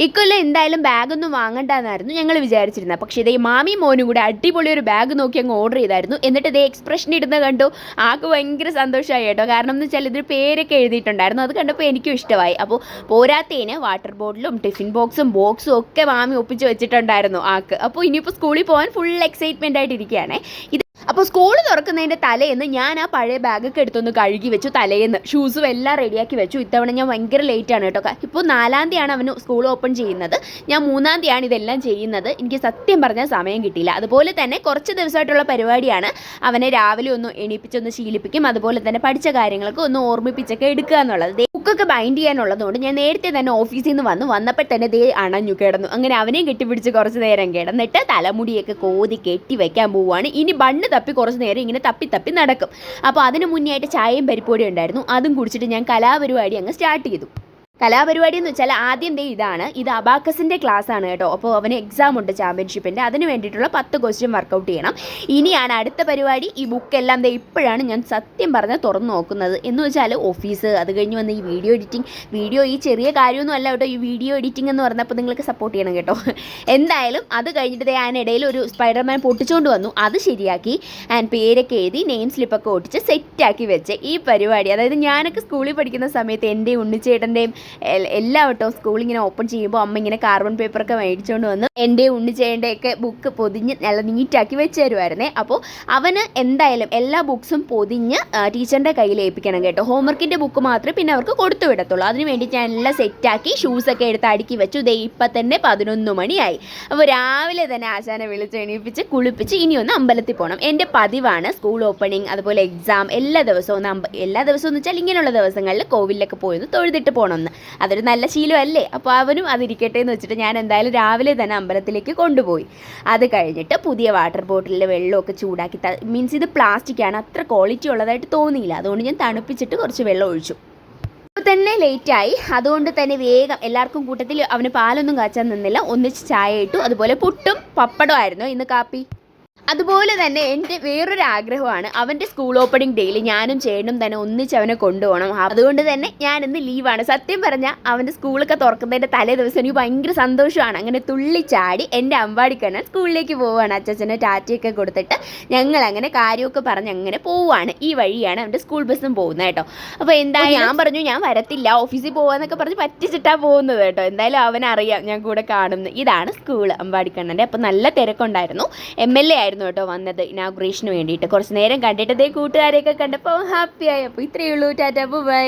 ഇക്കൊല്ലം എന്തായാലും ബാഗൊന്നും വാങ്ങണ്ടെന്നായിരുന്നു ഞങ്ങൾ വിചാരിച്ചിരുന്നത്. പക്ഷേ ഇതേ മാമിയും മോനും കൂടെ അടിപൊളി ഒരു ബാഗ് നോക്കി അങ്ങ് ഓർഡർ ചെയ്തായിരുന്നു. എന്നിട്ട് ഇതേ എക്സ്പ്രഷൻ ഇടുന്നത് കണ്ടു. ആൾക്ക് ഭയങ്കര സന്തോഷമായി കേട്ടോ. കാരണം എന്ന് വെച്ചാൽ ഇതിൽ പേരൊക്കെ എഴുതിയിട്ടുണ്ടായിരുന്നു. അത് കണ്ടപ്പോൾ എനിക്കും ഇഷ്ടമായി. അപ്പോൾ പോരാത്തതിന് വാട്ടർ ബോട്ടിലും ടിഫിൻ ബോക്സും ഒക്കെ മാമി ഒപ്പിച്ച് വെച്ചിട്ടുണ്ടായിരുന്നു ആൾക്ക്. അപ്പോൾ ഇനിയിപ്പോൾ സ്കൂളിൽ പോകാൻ ഫുൾ എക്സൈറ്റ്മെൻ്റ് ആയിട്ടിരിക്കുകയാണ്. അപ്പോൾ സ്കൂൾ തുറക്കുന്നതിൻ്റെ തലേന്ന് ഞാൻ ആ പഴയ ബാഗൊക്കെ എടുത്തൊന്ന് കഴുകി വെച്ചു. തലേന്ന് ഷൂസും എല്ലാം റെഡിയാക്കി വെച്ചു. ഇത്തവണ ഞാൻ ഭയങ്കര ലേറ്റാണ് കേട്ടോ. ഇപ്പോൾ 4-ാം തീയതിയാണ് അവന് സ്കൂൾ ഓപ്പൺ ചെയ്യുന്നത്. ഞാൻ 3-ാം തീയതിയാണ് ഇതെല്ലാം ചെയ്യുന്നത്. എനിക്ക് സത്യം പറഞ്ഞാൽ സമയം കിട്ടിയില്ല. അതുപോലെ തന്നെ കുറച്ച് ദിവസമായിട്ടുള്ള പരിപാടിയാണ്. അവനെ രാവിലെ ഒന്ന് എണീപ്പിച്ചൊന്ന് ശീലിപ്പിക്കും. അതുപോലെ തന്നെ പഠിച്ച കാര്യങ്ങളൊക്കെ ഒന്ന് ഓർമ്മിപ്പിച്ചൊക്കെ എടുക്കുക എന്നുള്ളത്. ബുക്കൊക്കെ ബൈൻഡ് ചെയ്യാനുള്ളതുകൊണ്ട് ഞാൻ നേരത്തെ തന്നെ ഓഫീസിൽ നിന്ന് വന്നപ്പോൾ തന്നെ ദേ അണഞ്ഞു കിടന്നു. അങ്ങനെ അവനെയും കെട്ടിപ്പിടിച്ച് കുറച്ച് നേരം കിടന്നിട്ട് തലമുടിയൊക്കെ കോതി കെട്ടി വെക്കാൻ പോവുകയാണ്. ഇനി ബണ്ണ് തപ്പി കുറച്ച് നേരം ഇങ്ങനെ തപ്പി നടക്കും. അപ്പോൾ അതിന് മുന്നേ ആയിട്ട് ചായയും പരിപ്പോടിയും ഉണ്ടായിരുന്നു. അതും കുടിച്ചിട്ട് ഞാൻ കലാപരിപാടി അങ്ങ് സ്റ്റാർട്ട് ചെയ്തു. കലാപരിപാടി എന്ന് വെച്ചാൽ ആദ്യം ഇതാണ്. ഇത് അബാക്കസിൻ്റെ ക്ലാസ് ആണ് കേട്ടോ. അപ്പോൾ അവന് എക്സാം ഉണ്ട് ചാമ്പ്യൻഷിപ്പിൻ്റെ. അതിന് വേണ്ടിയിട്ടുള്ള 10 ക്വസ്റ്റ്യൻ വർക്കൗട്ട് ചെയ്യണം. ഇനിയാണ് അടുത്ത പരിപാടി. ഈ ബുക്കെല്ലാം ഇപ്പോഴാണ് ഞാൻ സത്യം പറഞ്ഞാൽ തുറന്നു നോക്കുന്നത്. എന്ന് വെച്ചാൽ ഓഫീസ്, അത് കഴിഞ്ഞ് വന്ന് ഈ വീഡിയോ എഡിറ്റിംഗ്. ഈ ചെറിയ കാര്യമൊന്നും അല്ല കേട്ടോ. ഈ വീഡിയോ എഡിറ്റിംഗ് എന്ന് പറഞ്ഞപ്പോൾ നിങ്ങൾക്ക് സപ്പോർട്ട് ചെയ്യണം കേട്ടോ. എന്തായാലും അത് കഴിഞ്ഞിട്ട് അതിനിടയിൽ ഒരു സ്പൈഡർമാൻ പൊട്ടിച്ചുകൊണ്ട് വന്നു. അത് ശരിയാക്കി ആൻഡ് പേരൊക്കെ എഴുതി നെയിം സ്ലിപ്പൊക്കെ ഒട്ടിച്ച് സെറ്റാക്കി വെച്ച് ഈ പരിപാടി. അതായത് ഞാനൊക്കെ സ്കൂളിൽ പഠിക്കുന്ന സമയത്ത് എൻ്റെയും ഉണ്ണിച്ചേട്ടൻ്റെയും എല്ലാം കേട്ടോ സ്കൂളിങ്ങനെ ഓപ്പൺ ചെയ്യുമ്പോൾ അമ്മ ഇങ്ങനെ കാർബൺ പേപ്പറൊക്കെ മേടിച്ചുകൊണ്ട് വന്ന് എൻ്റെ ഉണ്ണിച്ചേട്ടൻ്റെയൊക്കെ ബുക്ക് പൊതിഞ്ഞ് നല്ല നീറ്റാക്കി വെച്ച് തരുമായിരുന്നേ. അപ്പോൾ അവന് എന്തായാലും എല്ലാ ബുക്സും പൊതിഞ്ഞ് ടീച്ചറിൻ്റെ കയ്യിൽ ഏൽപ്പിക്കണം കേട്ടോ. ഹോംവർക്കിൻ്റെ ബുക്ക് മാത്രമേ പിന്നെ അവർക്ക് കൊടുത്തു വിടത്തുള്ളൂ. അതിന് വേണ്ടി ഞാൻ എല്ലാം സെറ്റാക്കി ഷൂസൊക്കെ എടുത്ത് അടുക്കി വെച്ചു. ഇപ്പം തന്നെ 11 മണിയായി. അപ്പോൾ രാവിലെ തന്നെ ആശാനെ വിളിച്ച് എണീപ്പിച്ച് കുളിപ്പിച്ച് ഇനി ഒന്ന് അമ്പലത്തിൽ പോകണം. എൻ്റെ പതിവാണ് സ്കൂൾ ഓപ്പണിങ് അതുപോലെ എക്സാം എല്ലാ ദിവസവും എല്ലാ ദിവസവും എന്ന് വെച്ചാൽ ഇങ്ങനെയുള്ള ദിവസങ്ങളിൽ കോവിലൊക്കെ പോയി തൊഴുതിട്ട് പോകണമെന്ന്. അതൊരു നല്ല ശീലമല്ലേ. അപ്പോൾ അവനും അതിരിക്കട്ടെ എന്ന് വെച്ചിട്ട് ഞാൻ എന്തായാലും രാവിലെ തന്നെ അമ്പലത്തിലേക്ക് കൊണ്ടുപോയി. അത് കഴിഞ്ഞിട്ട് പുതിയ വാട്ടർ ബോട്ടിലിൽ വെള്ളമൊക്കെ ചൂടാക്കി മീൻസ് ഇത് പ്ലാസ്റ്റിക്കാണ്, അത്ര ക്വാളിറ്റി ഉള്ളതായിട്ട് തോന്നിയില്ല. അതുകൊണ്ട് ഞാൻ തണുപ്പിച്ചിട്ട് കുറച്ച് വെള്ളം ഒഴിച്ചു. അപ്പോൾ തന്നെ ലേറ്റായി. അതുകൊണ്ട് തന്നെ വേഗം എല്ലാവർക്കും കൂട്ടത്തിൽ അവന് പാലൊന്നും കാച്ചാൻ നിന്നില്ല. ഒന്നിച്ച് ചായ ഇട്ടു. അതുപോലെ പുട്ടും പപ്പടമായിരുന്നു ഇന്ന് കാപ്പി. അതുപോലെ തന്നെ എൻ്റെ വേറൊരു ആഗ്രഹമാണ് അവൻ്റെ സ്കൂൾ ഓപ്പണിംഗ് ഡേയിൽ ഞാനും ചേട്ടനും തന്നെ ഒന്നിച്ച് അവനെ കൊണ്ടുപോകണം. അതുകൊണ്ട് തന്നെ ഞാനിന്ന് ലീവാണ്. സത്യം പറഞ്ഞാൽ അവൻ്റെ സ്കൂളൊക്കെ തുറക്കുന്നതിൻ്റെ തലേ ദിവസം എനിക്ക് ഭയങ്കര സന്തോഷമാണ്. അങ്ങനെ തുള്ളിച്ചാടി എൻ്റെ അമ്പാടിക്കണ്ണൻ സ്കൂളിലേക്ക് പോവുകയാണ്. അച്ഛനെ ടാറ്റയൊക്കെ കൊടുത്തിട്ട് ഞങ്ങൾ അങ്ങനെ കാര്യമൊക്കെ പറഞ്ഞ് അങ്ങനെ പോവുകയാണ്. ഈ വഴിയാണ് അവൻ്റെ സ്കൂൾ ബസ്സും പോകുന്നത് കേട്ടോ. അപ്പോൾ എന്തായാലും ഞാൻ പറഞ്ഞു ഞാൻ വരത്തില്ല, ഓഫീസിൽ പോകാമെന്നൊക്കെ പറഞ്ഞ് പറ്റിച്ചിട്ടാണ് പോകുന്നത് കേട്ടോ. എന്തായാലും അവനറിയാം ഞാൻ കൂടെ കാണുന്നു. ഇതാണ് സ്കൂൾ അമ്പാടിക്കണ്ണൻ്റെ. അപ്പോൾ നല്ല തിരക്കുണ്ടായിരുന്നു. MLA ആയിരുന്നു കേട്ടോ വന്നത് ഇനാഗുറേഷന് വേണ്ടിയിട്ട്. കുറച്ച് നേരം കണ്ടിട്ട് കൂട്ടുകാരെയൊക്കെ കണ്ടപ്പോൾ ഹാപ്പിയായി. അപ്പോൾ ഇത്രയേ ഉള്ളൂ. Tata bye.